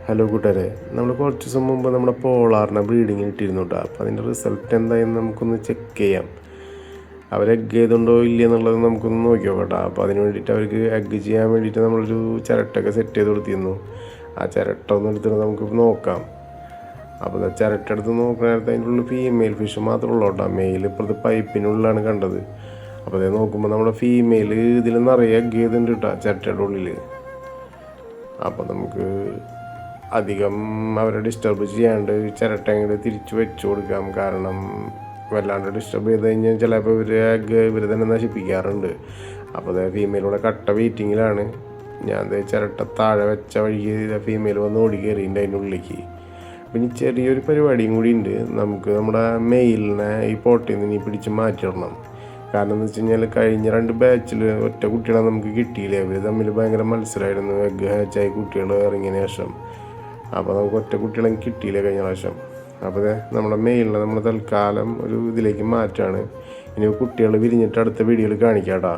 Hello കൂട്ടുകാരെ, നമ്മൾ കുറച്ച് ദിവസം മുമ്പ് നമ്മുടെ പോളാറിനെ ബ്രീഡിങ്ങിന് ഇട്ടിരുന്നു കേട്ടോ. അപ്പോൾ അതിൻ്റെ റിസൾട്ട് എന്തായെന്ന് നമുക്കൊന്ന് ചെക്ക് ചെയ്യാം. അവർ എഗ് ചെയ്തുണ്ടോ ഇല്ല എന്നുള്ളത് നമുക്കൊന്ന് നോക്കി നോക്കട്ടോ. അപ്പോൾ അതിന് വേണ്ടിയിട്ട് അവർക്ക് എഗ് ചെയ്യാൻ വേണ്ടിയിട്ട് നമ്മളൊരു ചിരട്ടൊക്കെ സെറ്റ് ചെയ്ത് കൊടുത്തിരുന്നു. ആ ചിരട്ട ഒന്ന് എടുത്തിട്ട് നമുക്ക് നോക്കാം. അപ്പോൾ ചിരട്ട എടുത്ത് നോക്കുന്ന നേരത്തെ അതിൻ്റെ ഉള്ളിൽ ഫീമെയിൽ ഫിഷ് മാത്രമേ ഉള്ളൂ കേട്ടോ. മെയിൽ ഇപ്പോഴത്തെ പൈപ്പിനുള്ളിലാണ് കണ്ടത്. അപ്പോൾ അത് നോക്കുമ്പോൾ നമ്മുടെ ഫീമെയിൽ ഇതിൽ നിറയെ എഗ് ചെയ്തിട്ടുണ്ട് കേട്ടോ ചിരട്ടയുടെ ഉള്ളിൽ. അപ്പോൾ നമുക്ക് അധികം അവരെ ഡിസ്റ്റർബ് ചെയ്യാണ്ട് ചിരട്ട അങ്ങോട്ട് തിരിച്ച് വെച്ച് കൊടുക്കാം. കാരണം വല്ലാണ്ട് ഡിസ്റ്റർബ് ചെയ്ത് കഴിഞ്ഞാൽ ചിലപ്പോൾ ഇവർ തന്നെ നശിപ്പിക്കാറുണ്ട്. അപ്പോൾ അത് ഫീമെയിലൂടെ കട്ട വെയിറ്റിങ്ങിലാണ്. ഞാൻ ചിരട്ട താഴെ വെച്ച വഴിക്ക് ഫീമെയിൽ വന്ന് ഓടി കയറിയിട്ടുണ്ട് അതിൻ്റെ ഉള്ളിലേക്ക്. പിന്നെ ചെറിയൊരു പരിപാടിയും കൂടി ഉണ്ട്. നമുക്ക് നമ്മുടെ മെയിലിനെ ഈ പോട്ടിൽ നിന്ന് ഇനി പിടിച്ച് മാറ്റിയിടണം. കാരണം എന്ന് വെച്ച് കഴിഞ്ഞാൽ കഴിഞ്ഞ 2 ബാച്ചിൽ ഒറ്റ കുട്ടികളെ നമുക്ക് കിട്ടിയില്ല. ഇവർ തമ്മിൽ ഭയങ്കര മത്സരമായിരുന്നു എഗ് ഹാച്ചായി കുട്ടികൾ ഇറങ്ങിയതിന് ശേഷം. അപ്പോൾ നമുക്ക് ഒറ്റ കുട്ടികളെ കിട്ടിയില്ല കഴിഞ്ഞ പ്രാവശ്യം. അപ്പോൾ നമ്മുടെ മെയിലിനെ നമ്മൾ തൽക്കാലം ഒരു ഇതിലേക്ക് മാറ്റാണ്. ഇനി കുട്ടികൾ വിരിഞ്ഞിട്ട് അടുത്ത വീഡിയോയിൽ കാണിക്കാം കേട്ടോ.